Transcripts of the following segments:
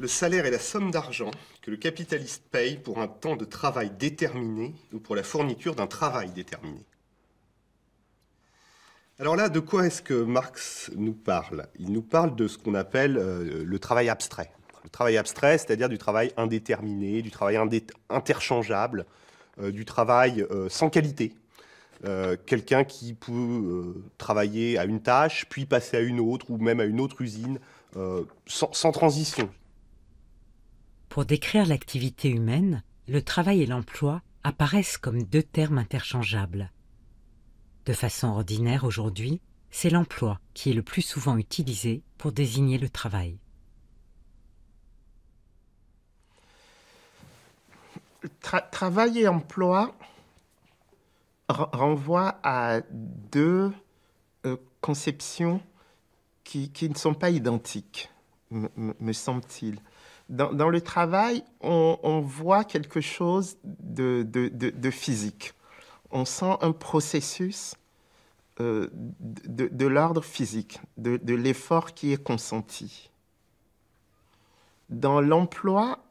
Le salaire est la somme d'argent que le capitaliste paye pour un temps de travail déterminé ou pour la fourniture d'un travail déterminé. Alors là, de quoi est-ce que Marx nous parle? Il nous parle de ce qu'on appelle le travail abstrait. Le travail abstrait, c'est-à-dire du travail indéterminé, du travail interchangeable, du travail sans qualité. Quelqu'un qui peut travailler à une tâche, puis passer à une autre, ou même à une autre usine, sans transition. Pour décrire l'activité humaine, le travail et l'emploi apparaissent comme deux termes interchangeables. De façon ordinaire aujourd'hui, c'est l'emploi qui est le plus souvent utilisé pour désigner le travail. Travail et emploi renvoient à deux conceptions qui ne sont pas identiques, me semble-t-il. Dans le travail, on voit quelque chose de physique. On sent un processus de l'ordre physique, de l'effort qui est consenti. Dans l'emploi,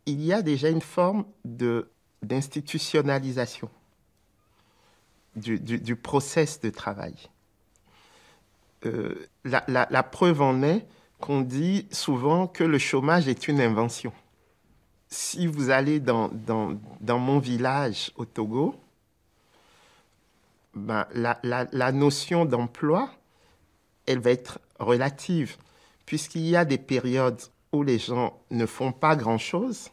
il y a déjà une forme d'institutionnalisation du process de travail. La preuve en est qu'on dit souvent que le chômage est une invention. Si vous allez dans mon village au Togo, ben, la notion d'emploi, elle va être relative, puisqu'il y a des périodes où les gens ne font pas grand-chose,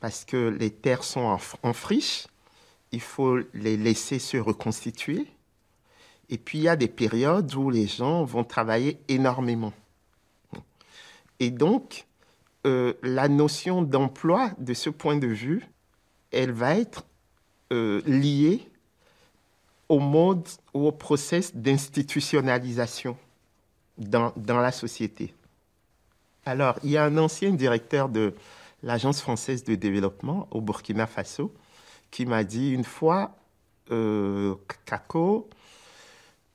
parce que les terres sont en friche, il faut les laisser se reconstituer. Et puis, il y a des périodes où les gens vont travailler énormément. Et donc, la notion d'emploi, de ce point de vue, elle va être liée au mode ou au process d'institutionnalisation dans la société. Alors, il y a un ancien directeur de l'Agence française de développement au Burkina Faso qui m'a dit une fois, Kako,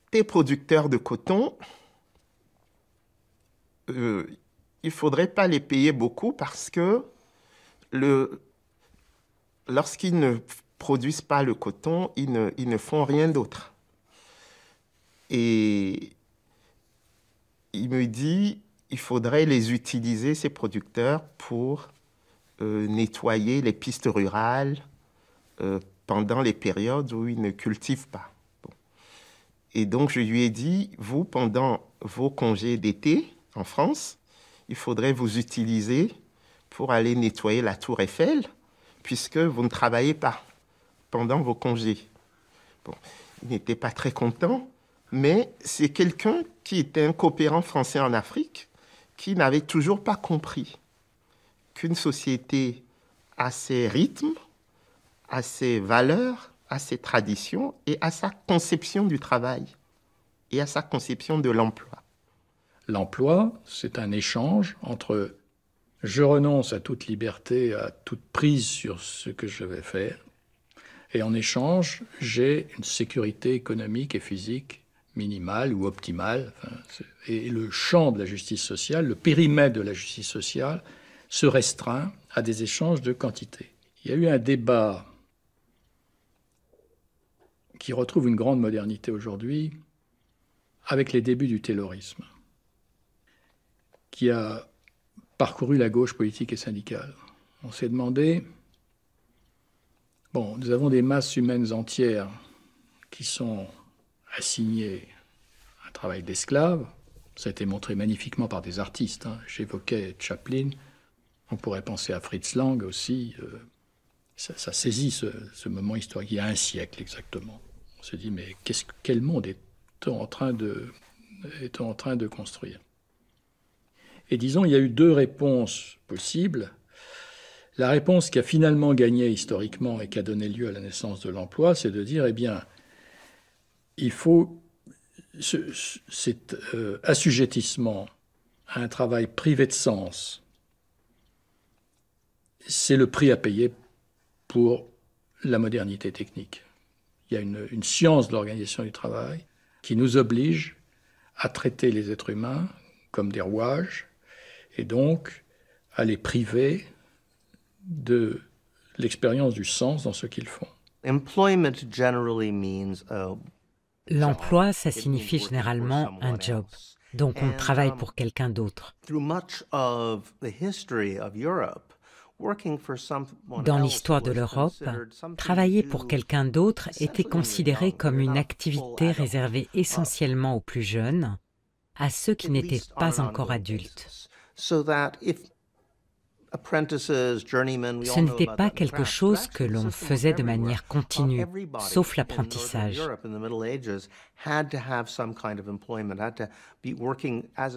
t'es producteur de coton, il ne faudrait pas les payer beaucoup parce que lorsqu'ils ne produisent pas le coton, ils ne font rien d'autre. Et il me dit, il faudrait les utiliser, ces producteurs, pour nettoyer les pistes rurales pendant les périodes où ils ne cultivent pas. Bon. Et donc, je lui ai dit, vous, pendant vos congés d'été en France, il faudrait vous utiliser pour aller nettoyer la tour Eiffel, puisque vous ne travaillez pas pendant vos congés. Bon, il n'était pas très content, mais c'est quelqu'un qui était un coopérant français en Afrique qui n'avait toujours pas compris qu'une société a ses rythmes, a ses valeurs, a ses traditions et a sa conception du travail et à sa conception de l'emploi. L'emploi, c'est un échange entre je renonce à toute liberté, à toute prise sur ce que je vais faire, et en échange, j'ai une sécurité économique et physique minimale ou optimale. Et le champ de la justice sociale, le périmètre de la justice sociale, se restreint à des échanges de quantité. Il y a eu un débat qui retrouve une grande modernité aujourd'hui avec les débuts du taylorisme, qui a parcouru la gauche politique et syndicale. On s'est demandé, bon, nous avons des masses humaines entières qui sont assignées à un travail d'esclave. Ça a été montré magnifiquement par des artistes. J'évoquais Chaplin, on pourrait penser à Fritz Lang aussi. Ça saisit ce moment historique, il y a un siècle exactement. On se dit, mais quel monde est-on en train de est en train de construire. Et disons, il y a eu deux réponses possibles. La réponse qui a finalement gagné historiquement et qui a donné lieu à la naissance de l'emploi, c'est de dire, eh bien, il faut cet assujettissement à un travail privé de sens, c'est le prix à payer pour la modernité technique. Il y a une science de l'organisation du travail qui nous oblige à traiter les êtres humains comme des rouages et donc à les priver de l'expérience du sens dans ce qu'ils font. Employment generally means L'emploi, ça signifie généralement un job. Donc on travaille pour quelqu'un d'autre. Dans l'histoire de l'Europe, travailler pour quelqu'un d'autre était considéré comme une activité réservée essentiellement aux plus jeunes, à ceux qui n'étaient pas encore adultes. Ce n'était pas quelque chose que l'on faisait de manière continue, sauf l'apprentissage.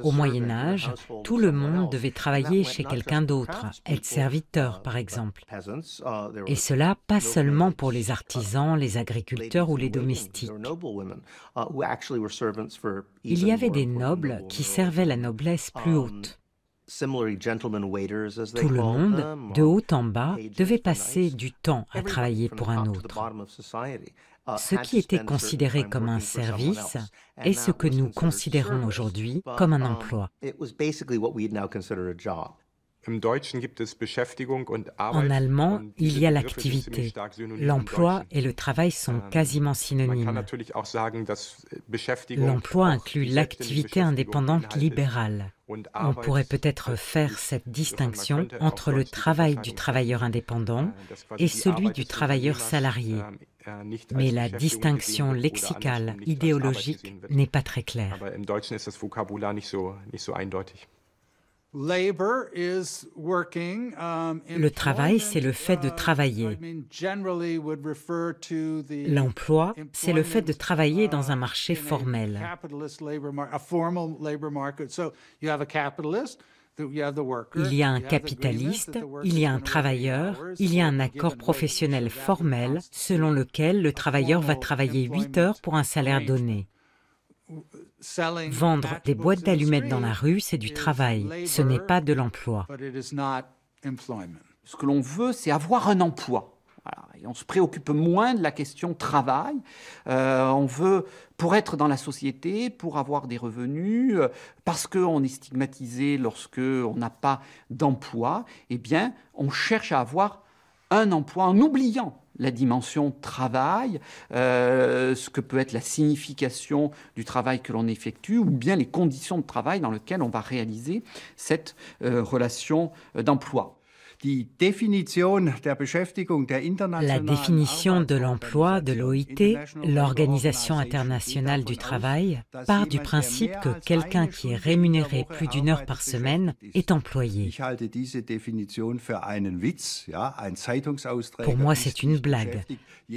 Au Moyen Âge, tout le monde devait travailler chez quelqu'un d'autre, être serviteur par exemple. Et cela pas seulement pour les artisans, les agriculteurs ou les domestiques. Il y avait des nobles qui servaient la noblesse plus haute. Tout le monde, de haut en bas, devait passer du temps à travailler pour un autre. Ce qui était considéré comme un service est ce que nous considérons aujourd'hui comme un emploi. En allemand, il y a l'activité. L'emploi et le travail sont quasiment synonymes. L'emploi inclut l'activité indépendante libérale. On pourrait peut-être faire cette distinction entre le travail du travailleur indépendant et celui du travailleur salarié. Mais la distinction lexicale, idéologique, n'est pas très claire. Le travail, c'est le fait de travailler. L'emploi, c'est le fait de travailler dans un marché formel. Il y a un capitaliste, il y a un travailleur, il y a un accord professionnel formel selon lequel le travailleur va travailler 8 heures pour un salaire donné. Vendre des boîtes d'allumettes dans la rue, c'est du travail, ce n'est pas de l'emploi. Ce que l'on veut, c'est avoir un emploi. Voilà. Et on se préoccupe moins de la question travail. On veut, pour être dans la société, pour avoir des revenus, parce qu'on est stigmatisé lorsqu'on n'a pas d'emploi, eh bien, on cherche à avoir un emploi en oubliant la dimension travail, ce que peut être la signification du travail que l'on effectue, ou bien les conditions de travail dans lesquelles on va réaliser cette relation d'emploi. La définition de l'emploi de l'OIT, l'Organisation internationale du travail, part du principe que quelqu'un qui est rémunéré plus d'1 heure par semaine est employé. Pour moi, c'est une blague.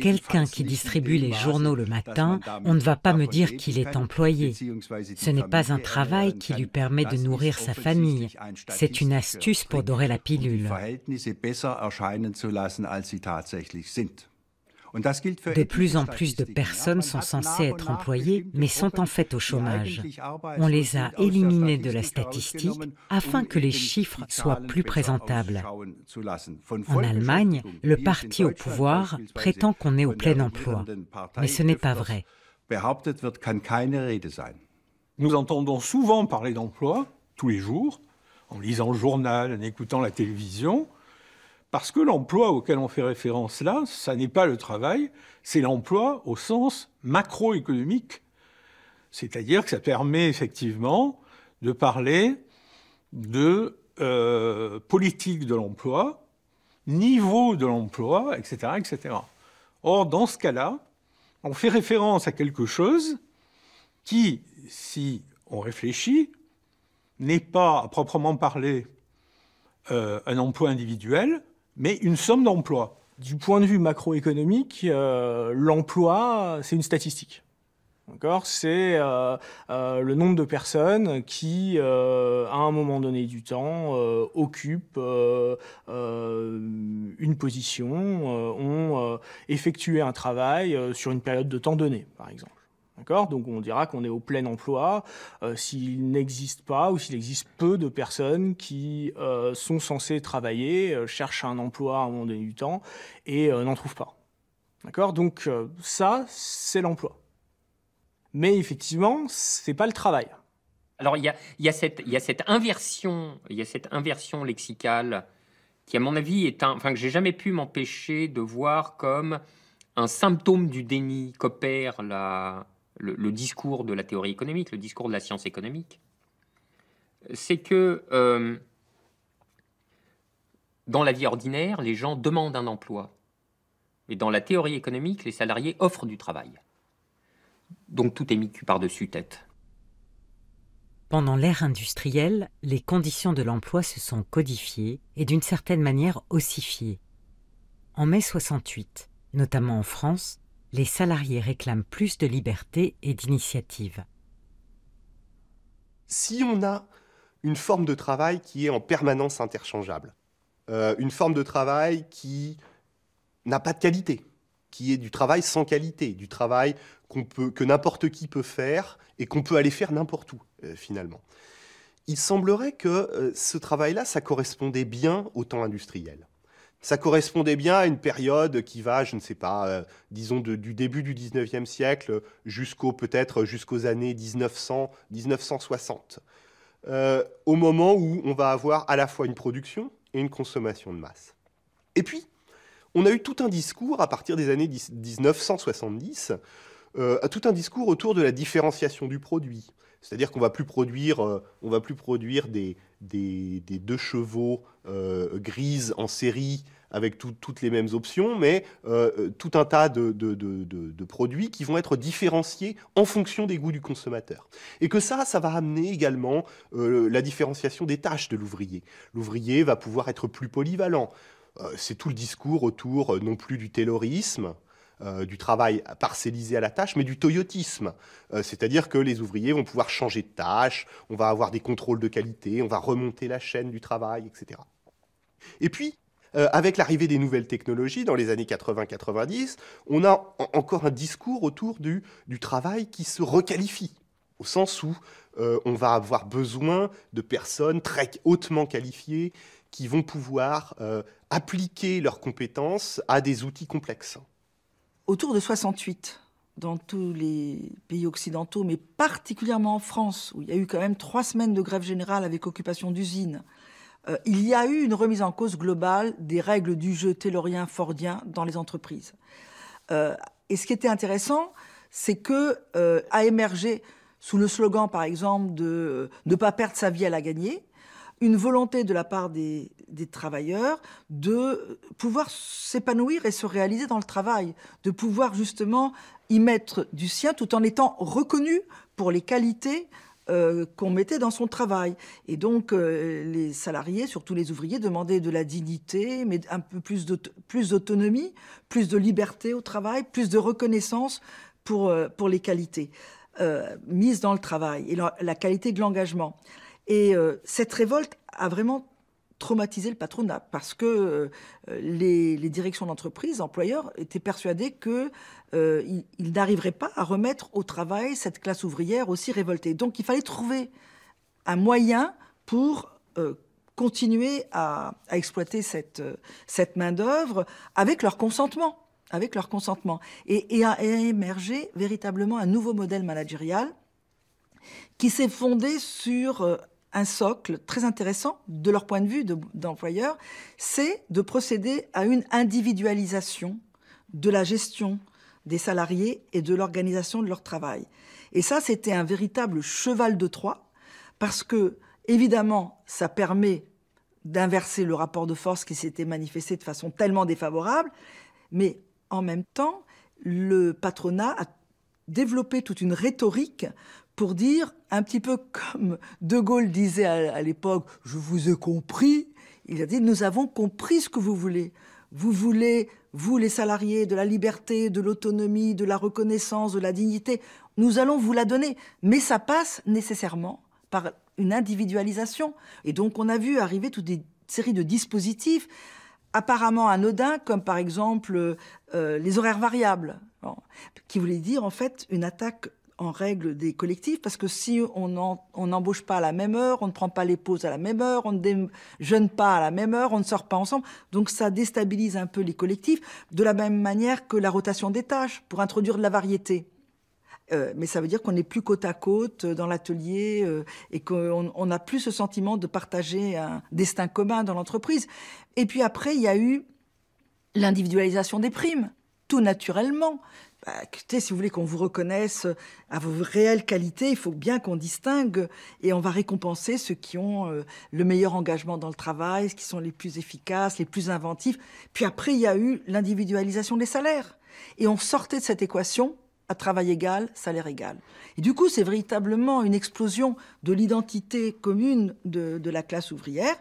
Quelqu'un qui distribue les journaux le matin, on ne va pas me dire qu'il est employé. Ce n'est pas un travail qui lui permet de nourrir sa famille. C'est une astuce pour dorer la pilule. De plus en plus de personnes sont censées être employées, mais sont en fait au chômage. On les a éliminées de la statistique afin que les chiffres soient plus présentables. En Allemagne, le parti au pouvoir prétend qu'on est au plein emploi, mais ce n'est pas vrai. Nous entendons souvent parler d'emploi, tous les jours, en lisant le journal, en écoutant la télévision, parce que l'emploi auquel on fait référence là, ça n'est pas le travail, c'est l'emploi au sens macroéconomique. C'est-à-dire que ça permet effectivement de parler de politique de l'emploi, niveau de l'emploi, etc., etc. Or, dans ce cas-là, on fait référence à quelque chose qui, si on réfléchit, n'est pas à proprement parler un emploi individuel, mais une somme d'emplois. Du point de vue macroéconomique, l'emploi, c'est une statistique. D'accord, c'est le nombre de personnes qui, à un moment donné du temps, occupent une position, ont effectué un travail sur une période de temps donnée, par exemple. D'accord, donc on dira qu'on est au plein emploi s'il n'existe pas ou s'il existe peu de personnes qui sont censées travailler, cherchent un emploi à un moment donné du temps et n'en trouvent pas. D'accord, donc ça, c'est l'emploi. Mais effectivement, c'est pas le travail. Alors il y a cette inversion lexicale qui, à mon avis, que j'ai jamais pu m'empêcher de voir comme un symptôme du déni qu'opère le discours de la théorie économique, le discours de la science économique. C'est que dans la vie ordinaire, les gens demandent un emploi. Mais dans la théorie économique, les salariés offrent du travail. Donc tout est mis cul par-dessus tête. Pendant l'ère industrielle, les conditions de l'emploi se sont codifiées et d'une certaine manière ossifiées. En mai 68, notamment en France, les salariés réclament plus de liberté et d'initiative. Si on a une forme de travail qui est en permanence interchangeable, une forme de travail qui n'a pas de qualité, qui est du travail sans qualité, du travail que n'importe qui peut faire et qu'on peut aller faire n'importe où, finalement. Il semblerait que ce travail-là, ça correspondait bien au temps industriel. Ça correspondait bien à une période qui va, je ne sais pas, disons du début du 19e siècle peut-être jusqu'aux années 1900, 1960. Au moment où on va avoir à la fois une production et une consommation de masse. Et puis, on a eu tout un discours à partir des années 1970, tout un discours autour de la différenciation du produit. C'est-à-dire qu'on ne va plus produire des 2 chevaux grises en série avec toutes les mêmes options, mais tout un tas de produits qui vont être différenciés en fonction des goûts du consommateur. Et que ça va amener également la différenciation des tâches de l'ouvrier. L'ouvrier va pouvoir être plus polyvalent. C'est tout le discours autour non plus du taylorisme, du travail parcellisé à la tâche, mais du toyotisme. C'est-à-dire que les ouvriers vont pouvoir changer de tâche, on va avoir des contrôles de qualité, on va remonter la chaîne du travail, etc. Et puis, avec l'arrivée des nouvelles technologies dans les années 80-90, on a encore un discours autour du travail qui se requalifie, au sens où on va avoir besoin de personnes très hautement qualifiées qui vont pouvoir appliquer leurs compétences à des outils complexes. Autour de 68, dans tous les pays occidentaux, mais particulièrement en France, où il y a eu quand même 3 semaines de grève générale avec occupation d'usines, il y a eu une remise en cause globale des règles du jeu taylorien, fordien dans les entreprises. Et ce qui était intéressant, c'est que a émergé, sous le slogan par exemple de ne pas perdre sa vie à la gagner, une volonté de la part des travailleurs de pouvoir s'épanouir et se réaliser dans le travail, de pouvoir justement y mettre du sien tout en étant reconnu pour les qualités qu'on mettait dans son travail. Et donc les salariés, surtout les ouvriers, demandaient de la dignité, mais un peu plus d'autonomie, plus de liberté au travail, plus de reconnaissance pour les qualités mises dans le travail et la qualité de l'engagement. Et cette révolte a vraiment traumatisé le patronat parce que les directions d'entreprise, employeurs, étaient persuadés qu'ils n'arriveraient pas à remettre au travail cette classe ouvrière aussi révoltée. Donc il fallait trouver un moyen pour continuer à exploiter cette main-d'œuvre avec leur consentement. Et a émergé véritablement un nouveau modèle managérial qui s'est fondé sur un socle très intéressant de leur point de vue d'employeur, c'est de procéder à une individualisation de la gestion des salariés et de l'organisation de leur travail. Et ça, c'était un véritable cheval de Troie, parce que, évidemment, ça permet d'inverser le rapport de force qui s'était manifesté de façon tellement défavorable, mais en même temps, le patronat a développé toute une rhétorique pour dire, un petit peu comme De Gaulle disait à l'époque, « Je vous ai compris », il a dit, « Nous avons compris ce que vous voulez. Vous voulez, vous les salariés, de la liberté, de l'autonomie, de la reconnaissance, de la dignité. nous allons vous la donner. Mais ça passe nécessairement par une individualisation. Et donc, on a vu arriver toute une série de dispositifs apparemment anodins, comme par exemple les horaires variables, qui voulaient dire en fait une attaque en règle des collectifs, parce que si on n'embauche pas à la même heure, on ne prend pas les pauses à la même heure, on ne déjeune pas à la même heure, on ne sort pas ensemble, donc ça déstabilise un peu les collectifs, de la même manière que la rotation des tâches, pour introduire de la variété. Mais ça veut dire qu'on n'est plus côte à côte dans l'atelier et qu'on n'a plus ce sentiment de partager un destin commun dans l'entreprise. Et puis après, il y a eu l'individualisation des primes, tout naturellement. Écoutez, si vous voulez qu'on vous reconnaisse à vos réelles qualités, il faut bien qu'on distingue et on va récompenser ceux qui ont le meilleur engagement dans le travail, ceux qui sont les plus efficaces, les plus inventifs. Puis après, il y a eu l'individualisation des salaires. Et on sortait de cette équation à travail égal, salaire égal. Et du coup, c'est véritablement une explosion de l'identité commune de la classe ouvrière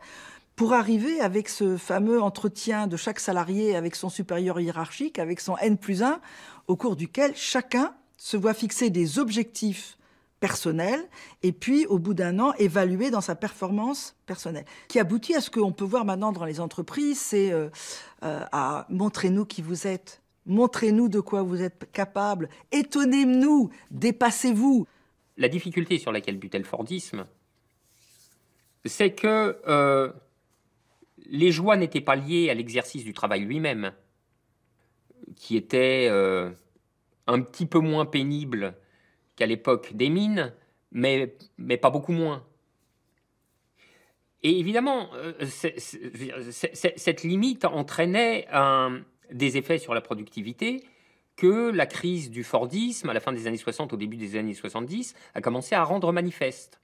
pour arriver avec ce fameux entretien de chaque salarié avec son supérieur hiérarchique, avec son N+1, au cours duquel chacun se voit fixer des objectifs personnels et puis, au bout d'un an, évaluer dans sa performance personnelle. Qui aboutit à ce qu'on peut voir maintenant dans les entreprises, c'est à montrez-nous qui vous êtes, montrez-nous de quoi vous êtes capable, étonnez-nous, dépassez-vous. La difficulté sur laquelle butait le Fordisme, c'est que les joies n'étaient pas liées à l'exercice du travail lui-même, qui était un petit peu moins pénible qu'à l'époque des mines, mais pas beaucoup moins. Et évidemment, cette limite entraînait des effets sur la productivité que la crise du Fordisme, à la fin des années 60, au début des années 70, a commencé à rendre manifeste.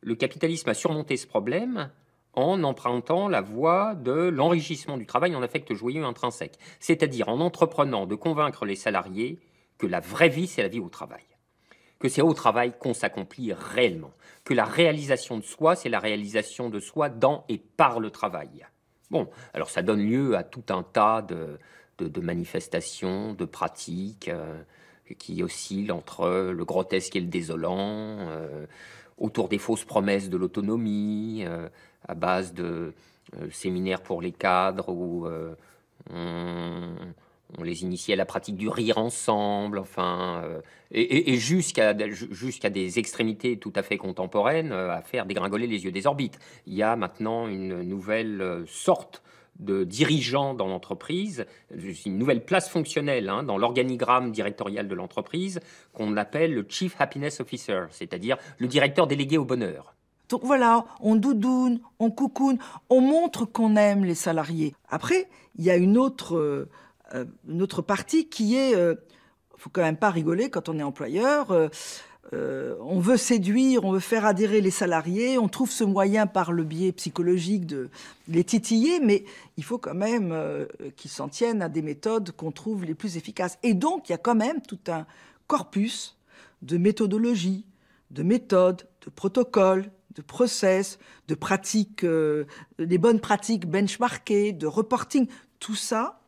Le capitalisme a surmonté ce problème en empruntant la voie de l'enrichissement du travail en affect joyeux intrinsèque, c'est-à-dire en entreprenant de convaincre les salariés que la vraie vie, c'est la vie au travail, que c'est au travail qu'on s'accomplit réellement, que la réalisation de soi, c'est la réalisation de soi dans et par le travail. Bon, alors ça donne lieu à tout un tas de manifestations, de pratiques qui oscillent entre le grotesque et le désolant, autour des fausses promesses de l'autonomie, à base de séminaires pour les cadres où on les initiait à la pratique du rire ensemble, enfin, et jusqu'à des extrémités tout à fait contemporaines, à faire dégringoler les yeux des orbites. Il y a maintenant une nouvelle sorte de dirigeant dans l'entreprise, une nouvelle place fonctionnelle dans l'organigramme directorial de l'entreprise qu'on appelle le Chief Happiness Officer, c'est-à-dire le directeur délégué au bonheur. Donc voilà, on doudoune, on coucoune, on montre qu'on aime les salariés. Après, il y a une autre partie qui est, faut quand même pas rigoler quand on est employeur. On veut séduire, on veut faire adhérer les salariés, on trouve ce moyen par le biais psychologique de les titiller, mais il faut quand même qu'ils s'en tiennent à des méthodes qu'on trouve les plus efficaces. Et donc, il y a quand même tout un corpus de méthodologies, de méthodes, de protocoles, de process, de pratiques, des bonnes pratiques benchmarkées, de reporting. Tout ça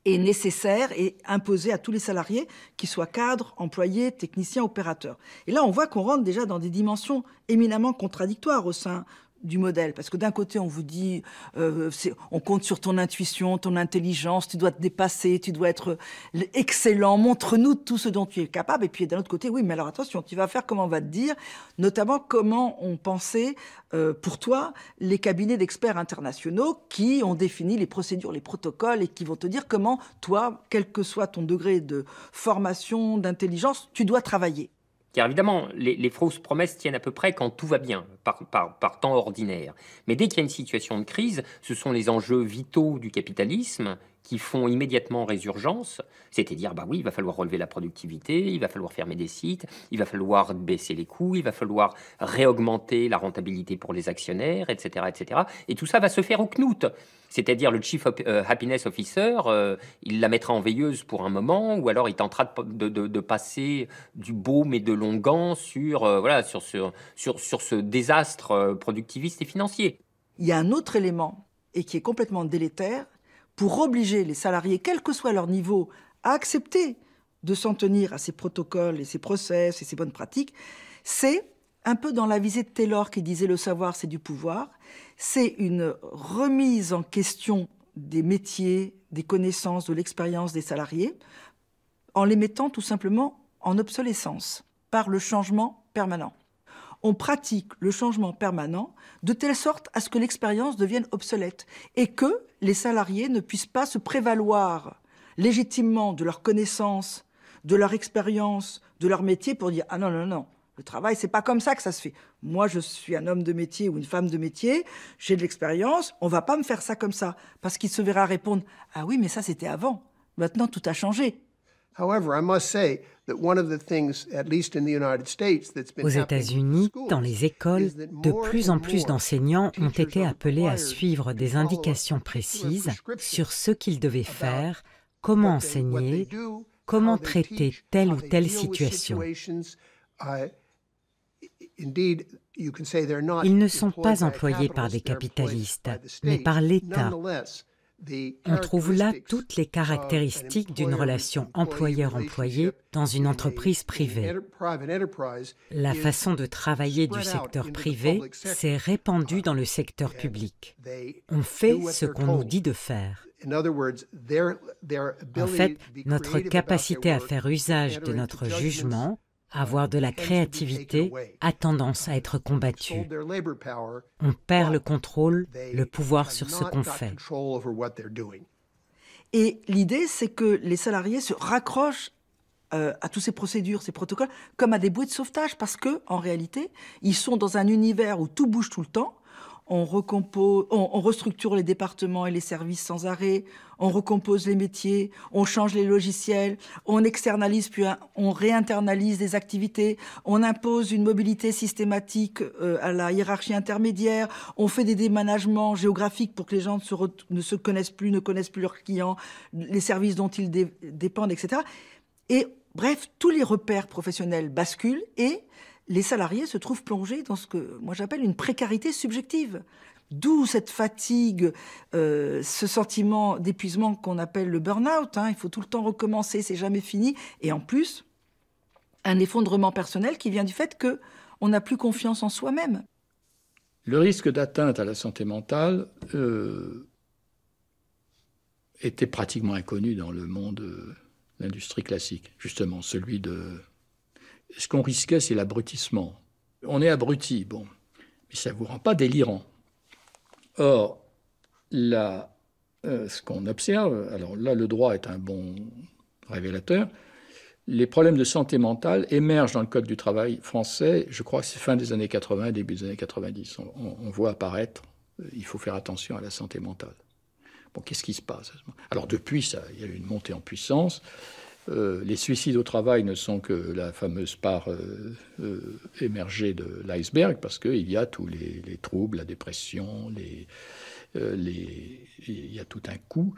est nécessaire et imposé à tous les salariés, qu'ils soient cadres, employés, techniciens, opérateurs. Et là, on voit qu'on rentre déjà dans des dimensions éminemment contradictoires au sein du modèle. Parce que d'un côté, on vous dit, on compte sur ton intuition, ton intelligence, tu dois te dépasser, tu dois être excellent, montre-nous tout ce dont tu es capable. Et puis d'un autre côté, oui, mais alors attention, tu vas faire comme on va te dire, notamment comment ont pensé pour toi les cabinets d'experts internationaux qui ont défini les procédures, les protocoles et qui vont te dire comment toi, quel que soit ton degré de formation, d'intelligence, tu dois travailler. Car évidemment, les fausses promesses tiennent à peu près quand tout va bien, par temps ordinaire. Mais dès qu'il y a une situation de crise, ce sont les enjeux vitaux du capitalisme qui font immédiatement résurgence, c'est-à-dire, bah oui, il va falloir relever la productivité, il va falloir fermer des sites, il va falloir baisser les coûts, il va falloir réaugmenter la rentabilité pour les actionnaires, etc., etc. Et tout ça va se faire au knout. C'est-à-dire le Chief Happiness Officer, il la mettra en veilleuse pour un moment, ou alors il tentera de passer du baume et de l'onguent sur ce désastre productiviste et financier. Il y a un autre élément, et qui est complètement délétère, pour obliger les salariés, quel que soit leur niveau, à accepter de s'en tenir à ces protocoles et ces process et ces bonnes pratiques, c'est un peu dans la visée de Taylor qui disait le savoir c'est du pouvoir, c'est une remise en question des métiers, des connaissances, de l'expérience des salariés, en les mettant tout simplement en obsolescence par le changement permanent. On pratique le changement permanent de telle sorte à ce que l'expérience devienne obsolète et que les salariés ne puissent pas se prévaloir légitimement de leurs connaissances, de leur expérience, de leur métier pour dire « Ah non, non, non, le travail, c'est pas comme ça que ça se fait. Moi, je suis un homme de métier ou une femme de métier, j'ai de l'expérience, on va pas me faire ça comme ça. » Parce qu'il se verra répondre « Ah oui, mais ça, c'était avant. Maintenant, tout a changé. » Aux États-Unis, dans les écoles, de plus en plus d'enseignants ont été appelés à suivre des indications précises sur ce qu'ils devaient faire, comment enseigner, comment traiter telle ou telle situation. Ils ne sont pas employés par des capitalistes, mais par l'État. On trouve là toutes les caractéristiques d'une relation employeur-employé dans une entreprise privée. La façon de travailler du secteur privé s'est répandue dans le secteur public. On fait ce qu'on nous dit de faire. En fait, notre capacité à faire usage de notre jugement, avoir de la créativité, a tendance à être combattue. On perd le contrôle, le pouvoir sur ce qu'on fait. Et l'idée, c'est que les salariés se raccrochent à toutes ces procédures, ces protocoles, comme à des bouées de sauvetage, parce que, en réalité, ils sont dans un univers où tout bouge tout le temps. On restructure les départements et les services sans arrêt, on recompose les métiers, on change les logiciels, on externalise puis on réinternalise des activités, on impose une mobilité systématique à la hiérarchie intermédiaire, on fait des déménagements géographiques pour que les gens ne se connaissent plus, ne connaissent plus leurs clients, les services dont ils dépendent, etc. Et bref, tous les repères professionnels basculent et les salariés se trouvent plongés dans ce que moi j'appelle une précarité subjective. D'où cette fatigue, ce sentiment d'épuisement qu'on appelle le burn-out. Il faut tout le temps recommencer, c'est jamais fini. Et en plus, un effondrement personnel qui vient du fait qu'on n'a plus confiance en soi-même. Le risque d'atteinte à la santé mentale était pratiquement inconnu dans le monde de l'industrie classique. Justement, celui de... Ce qu'on risquait, c'est l'abrutissement. On est abruti, bon, mais ça ne vous rend pas délirant. Or, là, ce qu'on observe, alors là, le droit est un bon révélateur, les problèmes de santé mentale émergent dans le Code du travail français, je crois que c'est fin des années 80, début des années 90. On voit apparaître, il faut faire attention à la santé mentale. Bon, qu'est-ce qui se passe? Alors depuis, ça, il y a eu une montée en puissance. Les suicides au travail ne sont que la fameuse part émergée de l'iceberg, parce qu'il y a tous les troubles, la dépression, il y a tout un coup.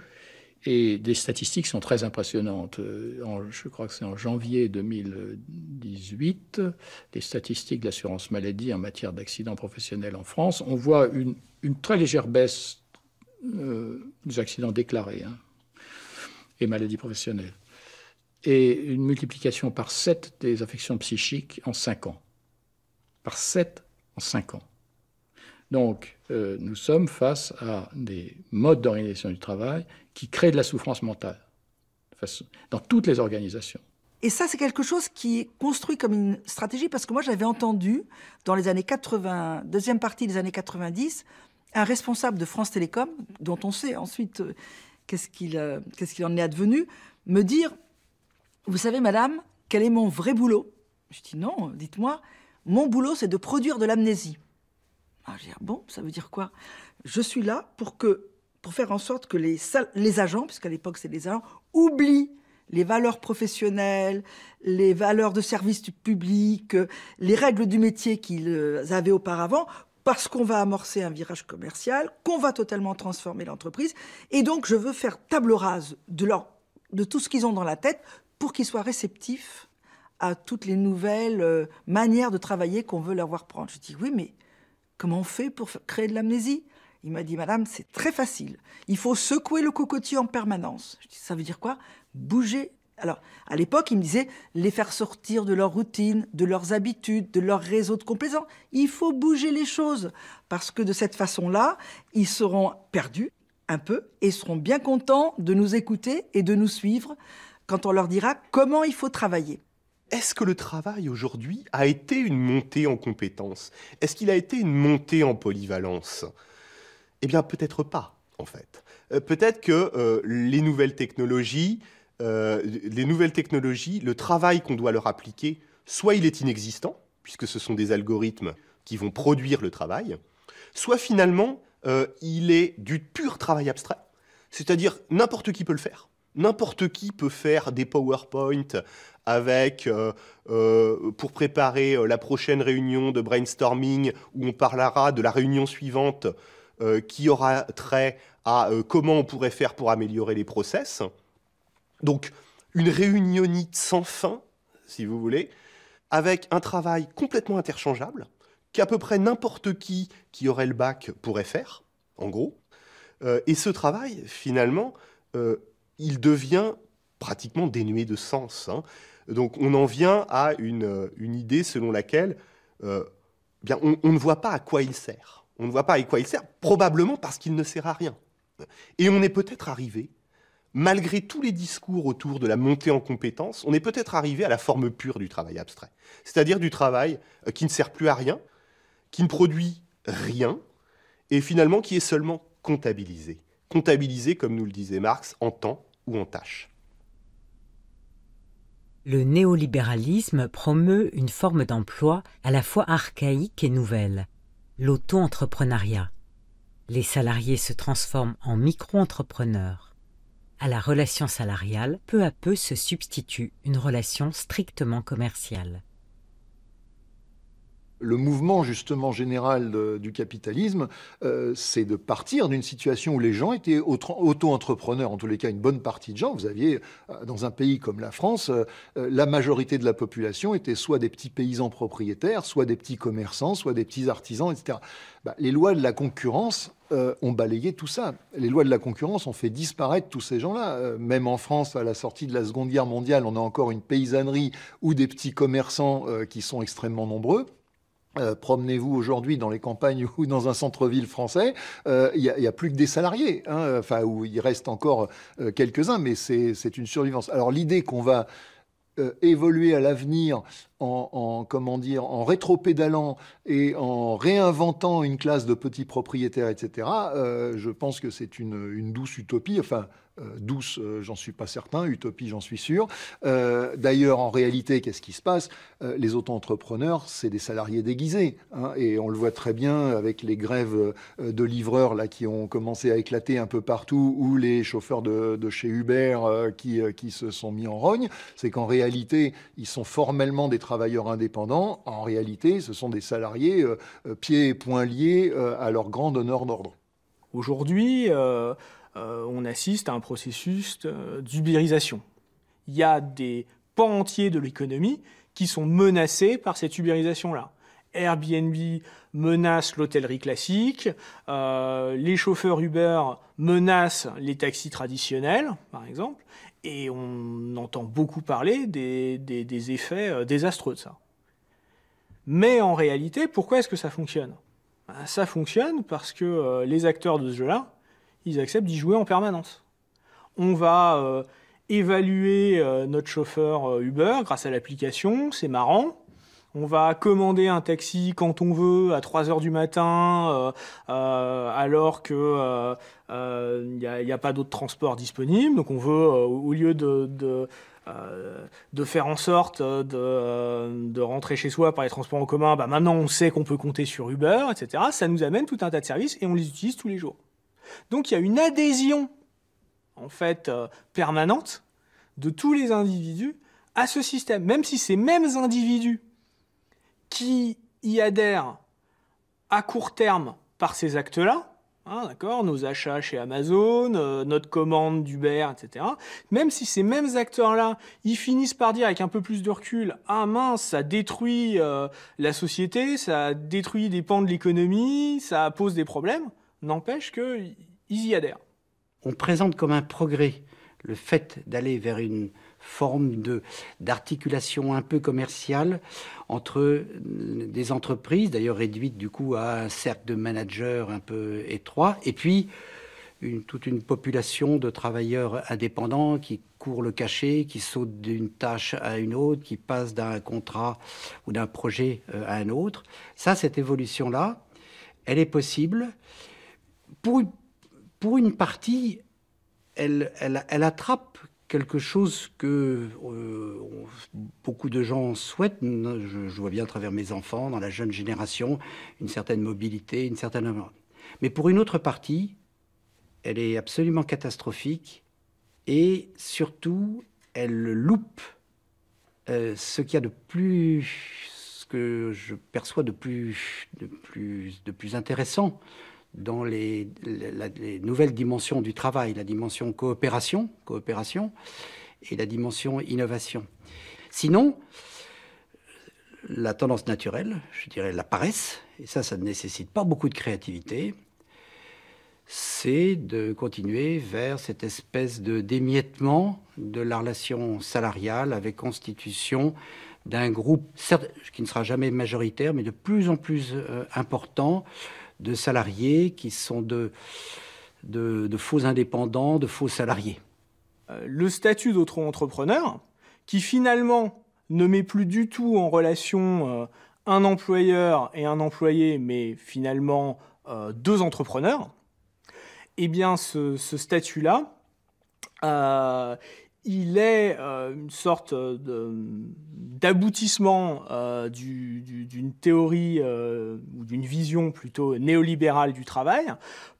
Et des statistiques sont très impressionnantes. Je crois que c'est en janvier 2018, les statistiques de l'assurance maladie en matière d'accidents professionnels en France, on voit une très légère baisse des accidents déclarés et maladies professionnelles. Et une multiplication par 7 des affections psychiques en 5 ans. Par 7 en 5 ans. Donc, nous sommes face à des modes d'organisation du travail qui créent de la souffrance mentale, dans toutes les organisations. Et ça, c'est quelque chose qui est construit comme une stratégie, parce que moi, j'avais entendu, dans les années 80, deuxième partie des années 90, un responsable de France Télécom, dont on sait ensuite qu'est-ce qu'il en est advenu, me dire... Vous savez, madame, quel est mon vrai boulot? Je dis non, dites-moi. Mon boulot, c'est de produire de l'amnésie. Je dis, bon, ça veut dire quoi? Je suis là pour faire en sorte que les agents, puisqu'à l'époque c'est les agents, oublient les valeurs professionnelles, les valeurs de service du public, les règles du métier qu'ils avaient auparavant, parce qu'on va amorcer un virage commercial, qu'on va totalement transformer l'entreprise. Et donc, je veux faire table rase de tout ce qu'ils ont dans la tête, pour qu'ils soient réceptifs à toutes les nouvelles manières de travailler qu'on veut leur voir prendre. Je dis, oui, mais comment on fait pour créer de l'amnésie? Il m'a dit, madame, c'est très facile. Il faut secouer le cocotier en permanence. Je dis, ça veut dire quoi? Bouger Alors, à l'époque, il me disait les faire sortir de leur routine, de leurs habitudes, de leur réseau de complaisance. Il faut bouger les choses, parce que de cette façon-là, ils seront perdus un peu et seront bien contents de nous écouter et de nous suivre quand on leur dira comment il faut travailler. Est-ce que le travail aujourd'hui a été une montée en compétences? Est-ce qu'il a été une montée en polyvalence? Eh bien, peut-être pas, en fait. Peut-être que les nouvelles technologies, le travail qu'on doit leur appliquer, soit il est inexistant, puisque ce sont des algorithmes qui vont produire le travail, soit finalement, il est du pur travail abstrait, c'est-à-dire n'importe qui peut le faire. N'importe qui peut faire des PowerPoint avec, pour préparer la prochaine réunion de brainstorming où on parlera de la réunion suivante qui aura trait à comment on pourrait faire pour améliorer les process. Donc, une réunionnite sans fin, si vous voulez, avec un travail complètement interchangeable, qu'à peu près n'importe qui aurait le bac pourrait faire, en gros. Et ce travail, finalement, il devient pratiquement dénué de sens. Hein. Donc, on en vient à une idée selon laquelle bien, on ne voit pas à quoi il sert. On ne voit pas à quoi il sert, probablement parce qu'il ne sert à rien. Et on est peut-être arrivé, malgré tous les discours autour de la montée en compétences, on est peut-être arrivé à la forme pure du travail abstrait. C'est-à-dire du travail qui ne sert plus à rien, qui ne produit rien, et finalement qui est seulement comptabilisé. Comptabilisé, comme nous le disait Marx, en temps ou en tâches. Le néolibéralisme promeut une forme d'emploi à la fois archaïque et nouvelle, l'auto-entrepreneuriat. Les salariés se transforment en micro-entrepreneurs. À la relation salariale, peu à peu se substitue une relation strictement commerciale. Le mouvement justement général du capitalisme, c'est de partir d'une situation où les gens étaient auto-entrepreneurs, en tous les cas une bonne partie de gens. Vous aviez, dans un pays comme la France, la majorité de la population était soit des petits paysans propriétaires, soit des petits commerçants, soit des petits artisans, etc. Les lois de la concurrence ont balayé tout ça. Les lois de la concurrence ont fait disparaître tous ces gens-là. Même en France, à la sortie de la Seconde Guerre mondiale, on a encore une paysannerie ou des petits commerçants qui sont extrêmement nombreux. Promenez-vous aujourd'hui dans les campagnes ou dans un centre-ville français, il n'y a plus que des salariés, hein, enfin, où il reste encore quelques-uns, mais c'est une survivance. Alors l'idée qu'on va évoluer à l'avenir en rétropédalant et en réinventant une classe de petits propriétaires, etc., je pense que c'est une douce utopie, enfin, douce, j'en suis pas certain, utopie, j'en suis sûr. D'ailleurs, en réalité, qu'est-ce qui se passe? Les auto-entrepreneurs, c'est des salariés déguisés, hein, et on le voit très bien avec les grèves de livreurs là, qui ont commencé à éclater un peu partout, ou les chauffeurs de chez Uber qui se sont mis en rogne. C'est qu'en réalité, ils sont formellement des travailleurs indépendants. En réalité, ce sont des salariés pieds et poings liés à leur grand donneur d'ordre. Aujourd'hui, on assiste à un processus d'ubérisation. Il y a des pans entiers de l'économie qui sont menacés par cette ubérisation-là. Airbnb menace l'hôtellerie classique, les chauffeurs Uber menacent les taxis traditionnels, par exemple, et on entend beaucoup parler des effets désastreux de ça. Mais en réalité, pourquoi est-ce que ça fonctionne? Ça fonctionne parce que les acteurs de ce jeu-là, ils acceptent d'y jouer en permanence. On va évaluer notre chauffeur Uber grâce à l'application, c'est marrant. On va commander un taxi quand on veut, à 3h du matin, alors qu'il n'y a pas d'autres transports disponibles. Donc on veut, au lieu de faire en sorte de rentrer chez soi par les transports en commun, maintenant on sait qu'on peut compter sur Uber, etc. Ça nous amène tout un tas de services et on les utilise tous les jours. Donc il y a une adhésion, en fait, permanente de tous les individus à ce système, même si ces mêmes individus qui y adhèrent à court terme par ces actes-là, hein, d'accord, nos achats chez Amazon, notre commande d'Uber, etc., même si ces mêmes acteurs-là, ils finissent par dire avec un peu plus de recul, ah mince, ça détruit la société, ça détruit des pans de l'économie, ça pose des problèmes, n'empêche qu'ils y adhèrent. On présente comme un progrès le fait d'aller vers une forme d'articulation un peu commerciale entre des entreprises, d'ailleurs réduites du coup à un cercle de managers un peu étroit, et puis toute une population de travailleurs indépendants qui courent le cachet, qui sautent d'une tâche à une autre, qui passent d'un contrat ou d'un projet à un autre. Ça, cette évolution-là, elle est possible. Pour une partie, elle attrape quelque chose que beaucoup de gens souhaitent. Je vois bien à travers mes enfants, dans la jeune génération, une certaine mobilité, une certaine... Mais pour une autre partie, elle est absolument catastrophique et surtout, elle loupe ce qu'il y a de plus, ce que je perçois de plus intéressant dans les nouvelles dimensions du travail, la dimension coopération et la dimension innovation. Sinon, la tendance naturelle, je dirais la paresse, et ça ne nécessite pas beaucoup de créativité, c'est de continuer vers cette espèce d'émiettement de la relation salariale avec constitution d'un groupe, certes, qui ne sera jamais majoritaire, mais de plus en plus important, de salariés qui sont de faux indépendants, de faux salariés. Le statut d'auto-entrepreneur, qui finalement ne met plus du tout en relation un employeur et un employé, mais finalement deux entrepreneurs, eh bien, ce statut-là, il est une sorte d'aboutissement d'une théorie ou d'une vision plutôt néolibérale du travail,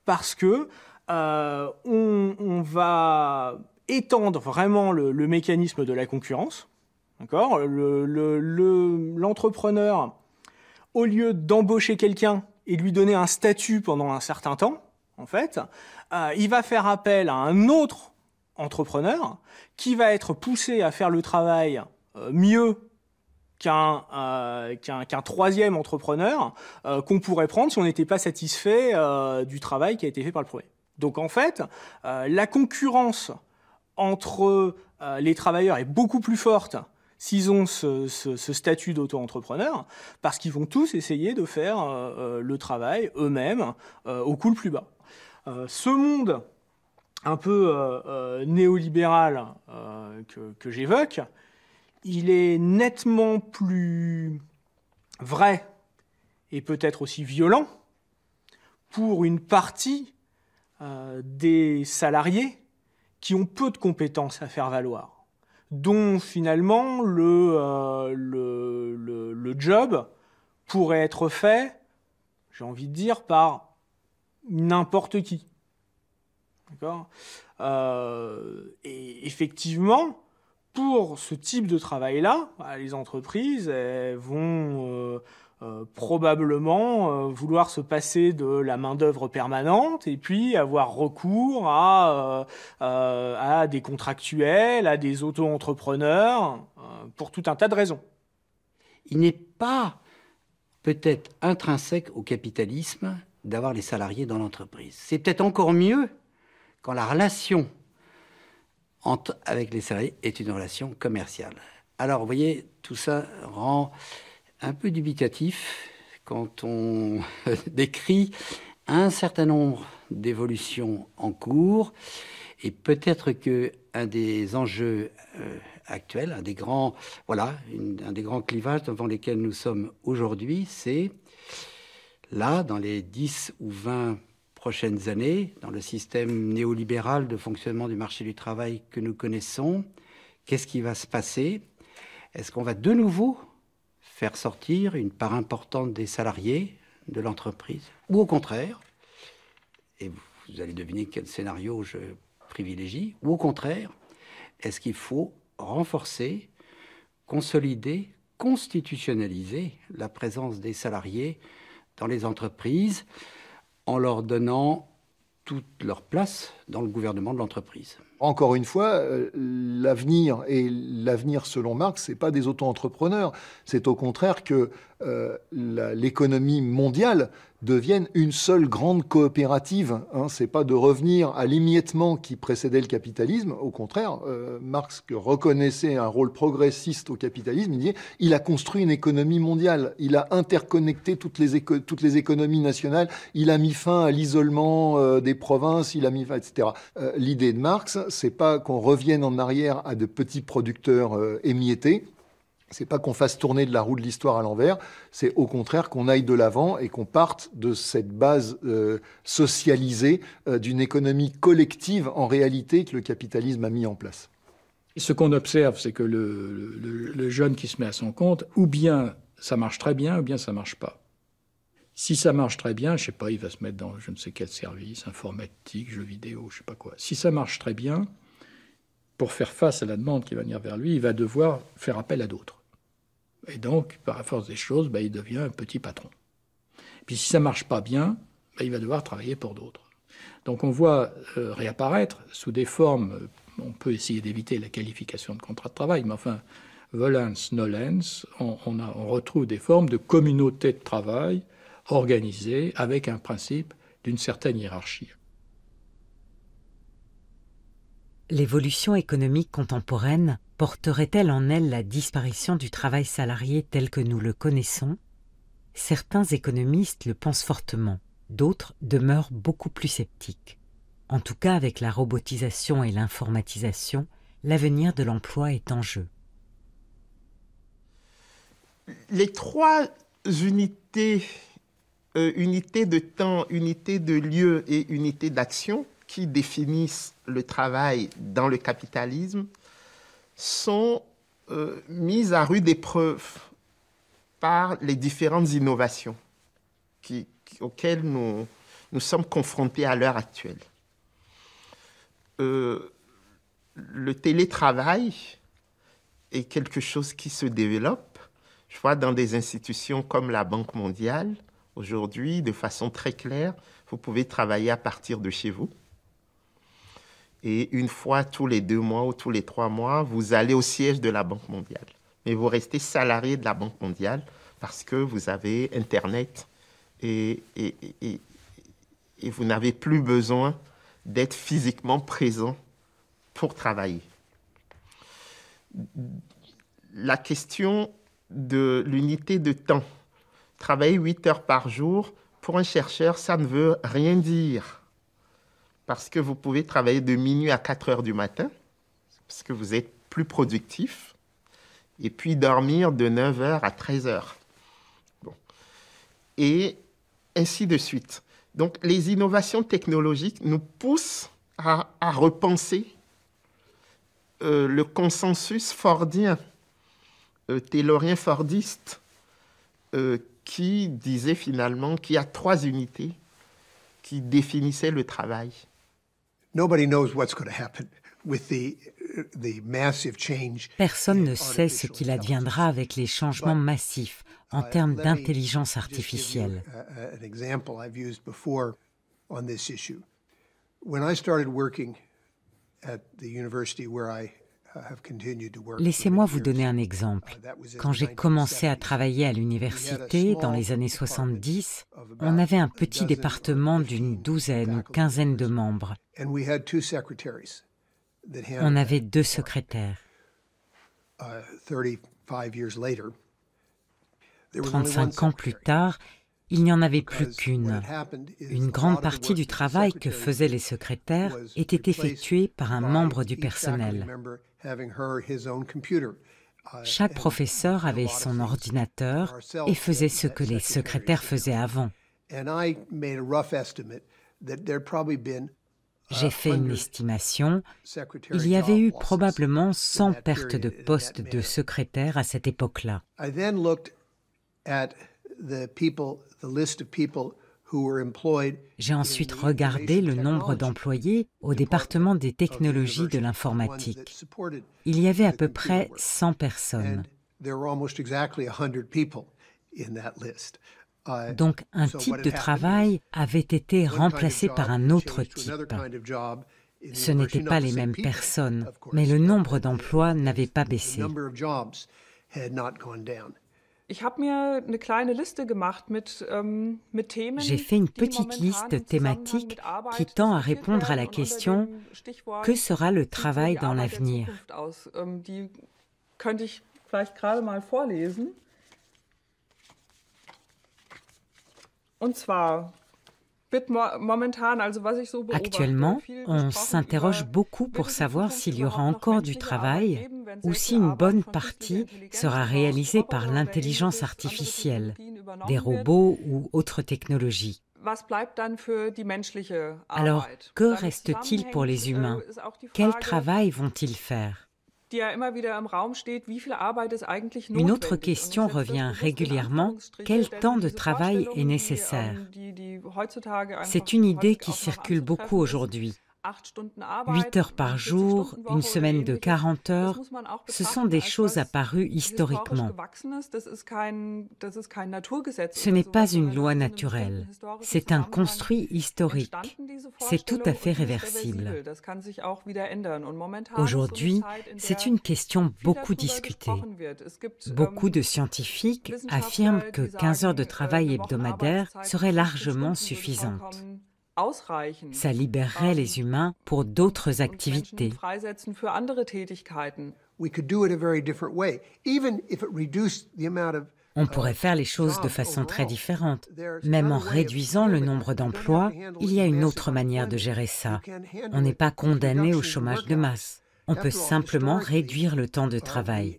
parce que on va étendre vraiment le mécanisme de la concurrence. D'accord ? L'entrepreneur, au lieu d'embaucher quelqu'un et lui donner un statut pendant un certain temps, en fait, il va faire appel à un autre entrepreneur qui va être poussé à faire le travail mieux qu'un troisième entrepreneur qu'on pourrait prendre si on n'était pas satisfait du travail qui a été fait par le premier. Donc en fait, la concurrence entre les travailleurs est beaucoup plus forte s'ils ont ce statut d'auto-entrepreneur, parce qu'ils vont tous essayer de faire le travail eux-mêmes au coût le plus bas. Ce monde un peu néolibéral que j'évoque, il est nettement plus vrai et peut-être aussi violent pour une partie des salariés qui ont peu de compétences à faire valoir, dont finalement le job pourrait être fait, j'ai envie de dire, par n'importe qui. D'accord ? Et effectivement, pour ce type de travail-là, les entreprises vont probablement vouloir se passer de la main-d'œuvre permanente et puis avoir recours à des contractuels, à des auto-entrepreneurs, pour tout un tas de raisons. Il n'est pas peut-être intrinsèque au capitalisme d'avoir les salariés dans l'entreprise. C'est peut-être encore mieux quand la relation avec les salariés est une relation commerciale. Alors, vous voyez, tout ça rend un peu dubitatif quand on décrit un certain nombre d'évolutions en cours, et peut-être qu'un des enjeux actuels, un des grands clivages devant lesquels nous sommes aujourd'hui, c'est là, dans les 10 ou 20 prochaines années, dans le système néolibéral de fonctionnement du marché du travail que nous connaissons, qu'est-ce qui va se passer ? Est-ce qu'on va de nouveau faire sortir une part importante des salariés de l'entreprise ? Ou au contraire, et vous allez deviner quel scénario je privilégie, ou au contraire, est-ce qu'il faut renforcer, consolider, constitutionnaliser la présence des salariés dans les entreprises en leur donnant toute leur place dans le gouvernement de l'entreprise. Encore une fois, l'avenir, et l'avenir selon Marx, ce n'est pas des auto-entrepreneurs. C'est au contraire que l'économie mondiale devienne une seule grande coopérative. Ce n'est pas de revenir à l'émiettement qui précédait le capitalisme. Au contraire, Marx reconnaissait un rôle progressiste au capitalisme. Il disait il a construit une économie mondiale. Il a interconnecté toutes les économies nationales. Il a mis fin à l'isolement des provinces. Il a mis fin, etc. L'idée de Marx, c'est pas qu'on revienne en arrière à de petits producteurs émiettés. C'est pas qu'on fasse tourner de la roue de l'histoire à l'envers, c'est au contraire qu'on aille de l'avant et qu'on parte de cette base socialisée d'une économie collective en réalité que le capitalisme a mis en place. Et ce qu'on observe, c'est que le jeune qui se met à son compte, ou bien ça marche très bien, ou bien ça marche pas. Si ça marche très bien, je sais pas, il va se mettre dans je ne sais quel service, informatique, jeux vidéo, je sais pas quoi. Si ça marche très bien, pour faire face à la demande qui va venir vers lui, il va devoir faire appel à d'autres. Et donc, par la force des choses, il devient un petit patron. Puis si ça ne marche pas bien, il va devoir travailler pour d'autres. Donc on voit réapparaître sous des formes, on peut essayer d'éviter la qualification de contrat de travail, mais enfin, volens, nolens, on retrouve des formes de communauté de travail organisées avec un principe d'une certaine hiérarchie. L'évolution économique contemporaine porterait-elle en elle la disparition du travail salarié tel que nous le connaissons? Certains économistes le pensent fortement, d'autres demeurent beaucoup plus sceptiques. En tout cas, avec la robotisation et l'informatisation, l'avenir de l'emploi est en jeu. Les trois unités, unité de temps, unité de lieu et unité d'action, qui définissent le travail dans le capitalisme, sont mises à rude épreuve par les différentes innovations auxquelles nous sommes confrontés à l'heure actuelle. Le télétravail est quelque chose qui se développe. Je vois dans des institutions comme la Banque mondiale, aujourd'hui, de façon très claire, vous pouvez travailler à partir de chez vous. Et une fois tous les 2 mois ou tous les 3 mois, vous allez au siège de la Banque mondiale. Mais vous restez salarié de la Banque mondiale parce que vous avez Internet et vous n'avez plus besoin d'être physiquement présent pour travailler. La question de l'unité de temps, travailler 8 heures par jour, pour un chercheur, ça ne veut rien dire. Parce que vous pouvez travailler de minuit à 4 heures du matin, parce que vous êtes plus productif, et puis dormir de 9 heures à 13 heures. Bon. Et ainsi de suite. Donc, les innovations technologiques nous poussent à repenser le consensus fordien, taylorien-fordiste, qui disait finalement qu'il y a 3 unités qui définissaient le travail. Personne ne sait ce qu'il adviendra avec les changements massifs en termes d'intelligence artificielle. Laissez-moi vous donner un exemple. Quand j'ai commencé à travailler à l'université dans les années 70, on avait un petit département d'une douzaine ou quinzaine de membres. On avait 2 secrétaires. 35 ans plus tard, il n'y en avait plus qu'une. Une grande partie du travail que faisaient les secrétaires était effectuée par un membre du personnel. Chaque professeur avait son ordinateur et faisait ce que les secrétaires faisaient avant. J'ai fait une estimation. Il y avait eu probablement 100 pertes de postes de secrétaire à cette époque-là. J'ai ensuite regardé le nombre d'employés au département des technologies de l'informatique. Il y avait à peu près 100 personnes. Donc un type de travail avait été remplacé par un autre type. Ce n'étaient pas les mêmes personnes, mais le nombre d'emplois n'avait pas baissé. J'ai fait une petite liste thématique qui tend à répondre à la question « Que sera le travail dans l'avenir ?» Actuellement, on s'interroge beaucoup pour savoir s'il y aura encore du travail ou si une bonne partie sera réalisée par l'intelligence artificielle, des robots ou autres technologies. Alors, que reste-t-il pour les humains? Quel travail vont-ils faire? Une autre question revient régulièrement, quel temps de travail est nécessaire? C'est une idée qui circule beaucoup aujourd'hui. 8 heures par jour, une semaine de 40 heures, ce sont des choses apparues historiquement. Ce n'est pas une loi naturelle, c'est un construit historique. C'est tout à fait réversible. Aujourd'hui, c'est une question beaucoup discutée. Beaucoup de scientifiques affirment que 15 heures de travail hebdomadaire seraient largement suffisantes. Ça libérerait les humains pour d'autres activités. On pourrait faire les choses de façon très différente. Même en réduisant le nombre d'emplois, il y a une autre manière de gérer ça. On n'est pas condamné au chômage de masse. On peut simplement réduire le temps de travail.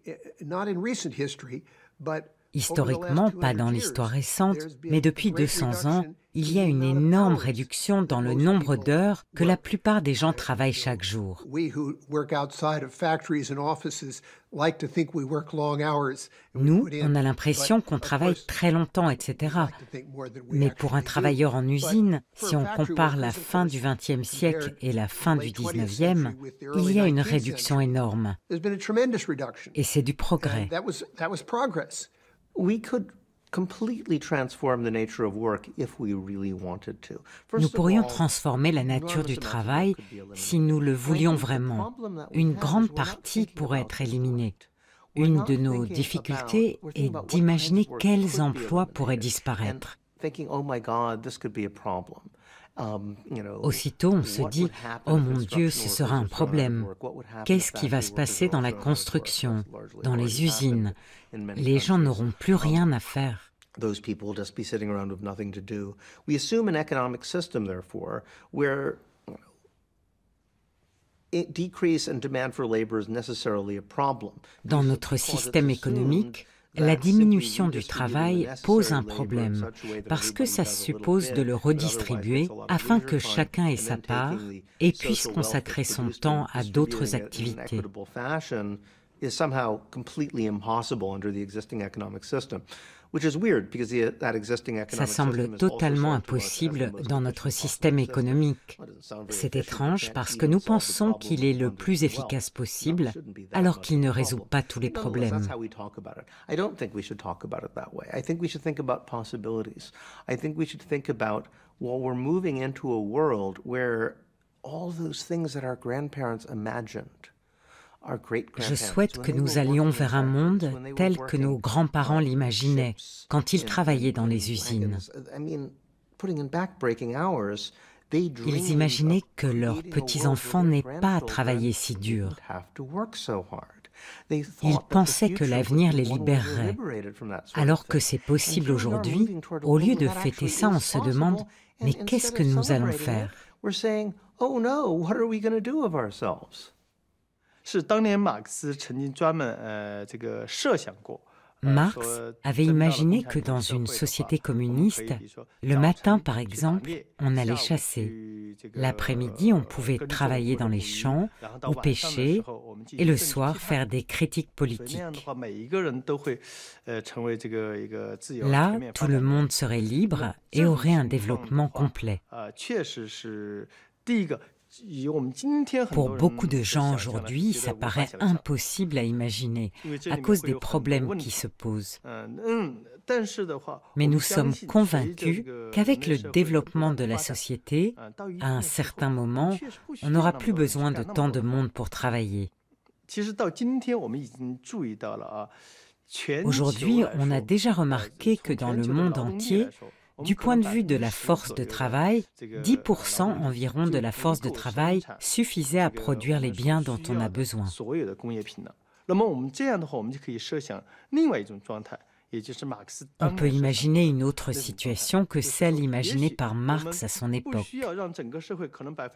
Historiquement, pas dans l'histoire récente, mais depuis 200 ans, il y a une énorme réduction dans le nombre d'heures que la plupart des gens travaillent chaque jour. Nous, on a l'impression qu'on travaille très longtemps, etc. Mais pour un travailleur en usine, si on compare la fin du XXe siècle et la fin du XIXe, il y a une réduction énorme. Et c'est du progrès. Nous pourrions transformer la nature du travail si nous le voulions vraiment. Une grande partie pourrait être éliminée. Une de nos difficultés est d'imaginer quels emplois pourraient disparaître. Aussitôt, on se dit « Oh mon Dieu, ce sera un problème. Qu'est-ce qui va se passer dans la construction, dans les usines? Les gens n'auront plus rien à faire. » Those people will just be sitting around with nothing to do. We assume an economic system, therefore, where decrease in demand for labor is necessarily a problem. Dans notre système économique, la diminution du travail pose un problème parce que ça suppose de le redistribuer afin que chacun ait sa part et puisse consacrer son temps à d'autres activités. Is somehow completely impossible under the existing economic system. Ça semble totalement impossible dans notre système économique. C'est étrange parce que nous pensons qu'il est le plus efficace possible, alors qu'il ne résout pas tous les problèmes. Je souhaite que nous allions vers un monde tel que nos grands-parents l'imaginaient quand ils travaillaient dans les usines. Ils imaginaient que leurs petits-enfants n'aient pas à travailler si dur. Ils pensaient que l'avenir les libérerait. Alors que c'est possible aujourd'hui, au lieu de fêter ça, on se demande « Mais qu'est-ce que nous allons faire ?» Marx avait imaginé que dans une société communiste, le matin par exemple, on allait chasser. L'après-midi, on pouvait travailler dans les champs ou pêcher, et le soir faire des critiques politiques. Là, tout le monde serait libre et aurait un développement complet. Pour beaucoup de gens aujourd'hui, ça paraît impossible à imaginer à cause des problèmes qui se posent. Mais nous sommes convaincus qu'avec le développement de la société, à un certain moment, on n'aura plus besoin de tant de monde pour travailler. Aujourd'hui, on a déjà remarqué que dans le monde entier, du point de vue de la force de travail, 10% environ de la force de travail suffisait à produire les biens dont on a besoin. On peut imaginer une autre situation que celle imaginée par Marx à son époque.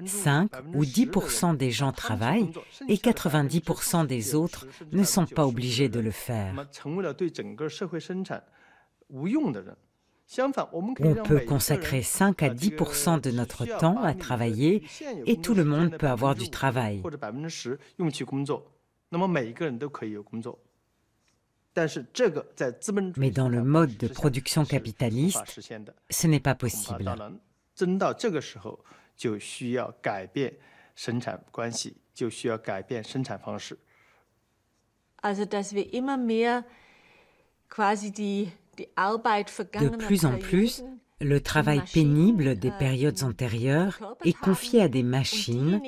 5 ou 10% des gens travaillent et 90% des autres ne sont pas obligés de le faire. On peut consacrer 5 à 10% de notre temps à travailler et tout le monde peut avoir du travail. Mais dans le mode de production capitaliste, ce n'est pas possible. De plus en plus, le travail pénible des périodes antérieures est confié à des machines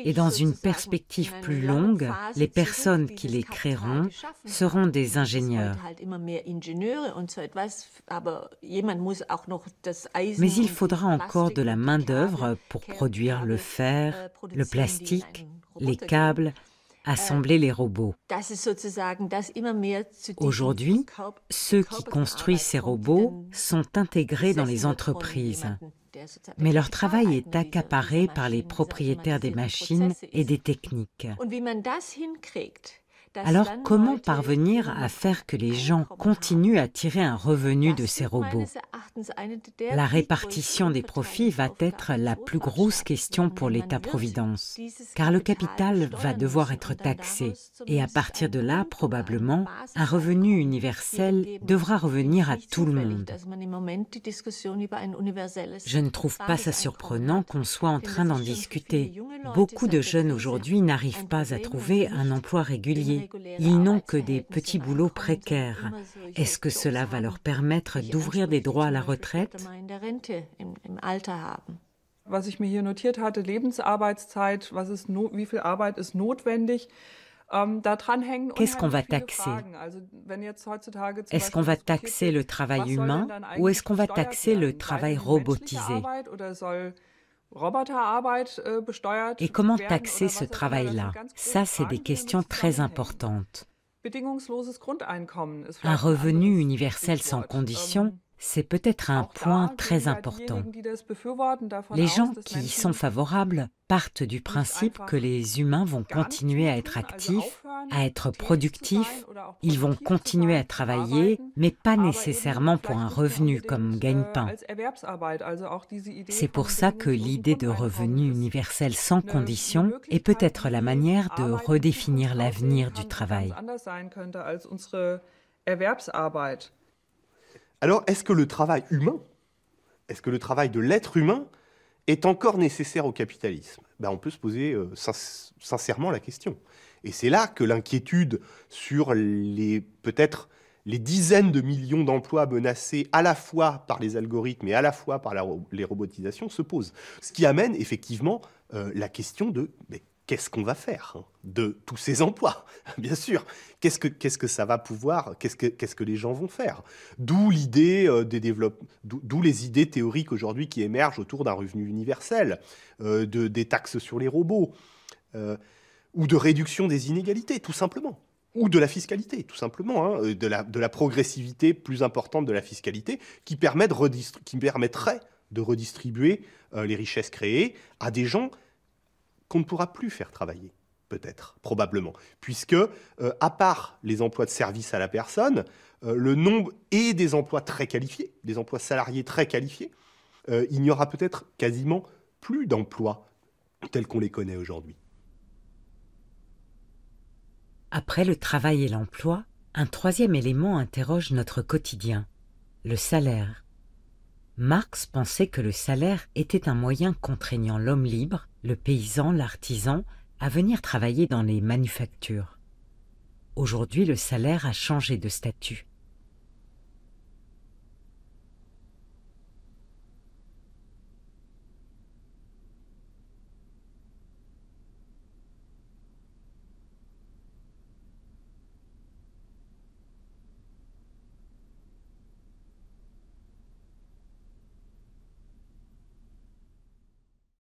et dans une perspective plus longue, les personnes qui les créeront seront des ingénieurs. Mais il faudra encore de la main-d'œuvre pour produire le fer, le plastique, les câbles, assembler les robots. Aujourd'hui, ceux qui construisent ces robots sont intégrés dans les entreprises. Mais leur travail est accaparé par les propriétaires des machines et des techniques. Alors, comment parvenir à faire que les gens continuent à tirer un revenu de ces robots? La répartition des profits va être la plus grosse question pour l'État-providence, car le capital va devoir être taxé, et à partir de là, probablement, un revenu universel devra revenir à tout le monde. Je ne trouve pas ça surprenant qu'on soit en train d'en discuter. Beaucoup de jeunes aujourd'hui n'arrivent pas à trouver un emploi régulier. Ils n'ont que des petits boulots précaires. Est-ce que cela va leur permettre d'ouvrir des droits à la retraite? Was ich mir hier notiert hatte, Lebensarbeitszeit, wie viel Arbeit ist notwendig. Qu'est-ce qu'on va taxer? Est-ce qu'on va taxer le travail humain ou est-ce qu'on va taxer le travail robotisé? Et comment taxer ce travail-là? Ça, c'est des questions très importantes. Un revenu universel sans condition, c'est peut-être un point très important. Les gens qui y sont favorables partent du principe que les humains vont continuer à être actifs, à être productifs, ils vont continuer à travailler, mais pas nécessairement pour un revenu comme gagne-pain. C'est pour ça que l'idée de revenu universel sans condition est peut-être la manière de redéfinir l'avenir du travail. Alors, est-ce que le travail humain, est-ce que le travail de l'être humain est encore nécessaire au capitalisme? On peut se poser sincèrement la question. Et c'est là que l'inquiétude sur peut-être les dizaines de millions d'emplois menacés à la fois par les algorithmes et à la fois par les robotisations se pose. Ce qui amène effectivement la question de qu'est-ce qu'on va faire de tous ces emplois? Bien sûr, qu'est-ce que ça va pouvoir, qu'est-ce que les gens vont faire? D'où l'idée d'où les idées théoriques aujourd'hui qui émergent autour d'un revenu universel, des taxes sur les robots, ou de réduction des inégalités, tout simplement. Ou de la fiscalité, tout simplement, de la progressivité plus importante de la fiscalité qui permettrait de redistribuer les richesses créées à des gens qu'on ne pourra plus faire travailler, peut-être, probablement. Puisque, à part les emplois de service à la personne, le nombre et des emplois très qualifiés, des emplois salariés très qualifiés, il n'y aura peut-être quasiment plus d'emplois tels qu'on les connaît aujourd'hui. Après le travail et l'emploi, un troisième élément interroge notre quotidien, le salaire. Marx pensait que le salaire était un moyen contraignant l'homme libre, le paysan, l'artisan, à venir travailler dans les manufactures. Aujourd'hui, le salaire a changé de statut.